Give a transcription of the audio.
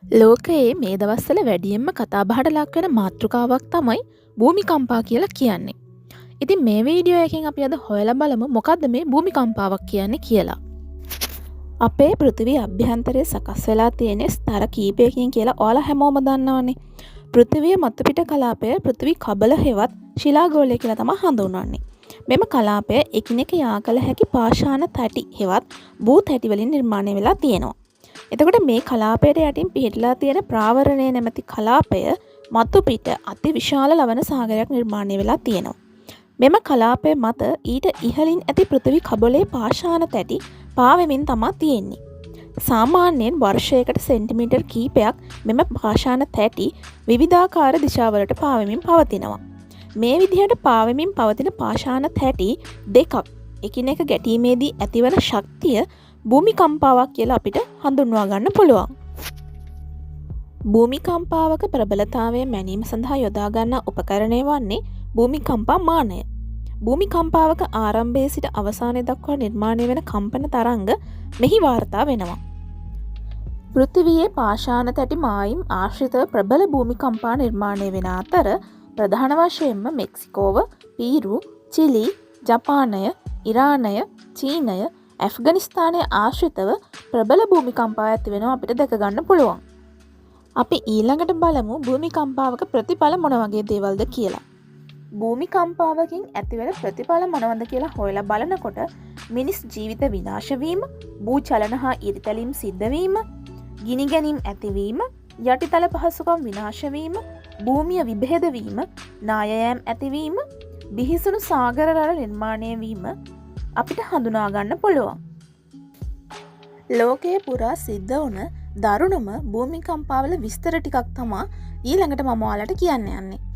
ලෝකයේ මේ දවස්වල වැඩියෙන්ම කතාබහට ලක් වෙන මාතෘකාවක් තමයි භූමිකම්පා කියලා කියන්නේ. ඉතින් මේ වීඩියෝ එකෙන් අපි අද හොයලා බලමු මොකද්ද මේ භූමිකම්පාවක් කියන්නේ කියලා. අපේ පෘථිවි අභ්‍යන්තරයේ සකස් වෙලා තියෙන ස්තර කීපයකින් කියලා ඔයාලා හැමෝම දන්නවනේ. පෘථිවිය මතුපිට කලාපය පෘථිවි කබල හෙවත් ශිලාගෝලය කියලා තමයි හඳුන්වන්නේ. මෙම කලාපය එකිනෙක යා කළ හැකි පාෂාණ තැටි හෙවත් භූ තැටි වලින් නිර්මාණය වෙලා තියෙනවා. එතකොට මේ කලාපයට යටින් පිහිටලා තියෙන ප්‍රාවරණය නැමැති කලාපය මතු පිට අති විශාල ලවණ සාගරයක් නිර්මාණය වෙලා තියෙනවා. මෙම කලාපය මත ඊට ඉහළින් ඇති පෘථිවි කබලේ පාෂාණ තැටි පාවෙමින් තමා තියෙන්නේ. සාමාන්‍යයෙන් වර්ෂයකට සෙන්ටිමීටර් කීපයක් මෙම පාෂාණ තැටි විවිධාකාර දිශාවලට පාවෙමින් පවතිනවා. මේ විදිහට පාවෙමින් පවතින පාෂාණ තැටි දෙකක් එකිනෙක ගැටීමේදී ඇතිවන ශක්තිය භූමිකම්පාවක් කියලා අපිට හඳුන්වා ගන්න පුළුවන්. භූමිකම්පාවක ප්‍රබලතාවය මැනීම සඳහා යොදා ගන්නා උපකරණය වන්නේ භූමිකම්පා මානය. භූමිකම්පාවක ආරම්භයේ සිට අවසානය දක්වා නිර්මාණය වෙන කම්පන තරංග මෙහි වාර්තා වෙනවා. පෘථිවියේ පාෂාණ තැටි මායිම් ආශ්‍රිතව ප්‍රබල භූමිකම්පා නිර්මාණය වෙන අතර ප්‍රධාන වශයෙන්ම මෙක්සිකෝව, පීරු, චිලි, ජපානය, ඉරානය, චීනය, ඇෆ්ගනිස්තානය ආශ්‍රිතව ප්‍රබල භූමිකම්පා ඇති වෙනවා අපිට දැක ගන්න පුළුවන්. අපි ඊළඟට බලමු භූමිකම්පාවක ප්‍රතිඵල මොන වගේ දේවල්ද කියලා. භූමිකම්පාවකින් ඇතිවන ප්‍රතිඵල මොනවද කියලා හොයලා බලනකොට මිනිස් ජීවිත විනාශ වීම, භූචලන හා ඉරිතැලීම් සිද්ධ වීම, ගිනි ගැනීම් ඇතිවීම, යටිතල පහසුකම් විනාශ වීම, භූමිය විභේද වීම, නායයෑම් ඇතිවීම, බිහිසුණු සාගර රළ නිර්මාණය වීම අපිට හඳුනා ගන්න පුළුවන්. ලෝකයේ පුරා සිද්ධ වුණ දරුණුම භූමිකම්පාවල විස්තර ටිකක් තමා ඊළඟට මම ඔයාලට කියන්න යන්නේ.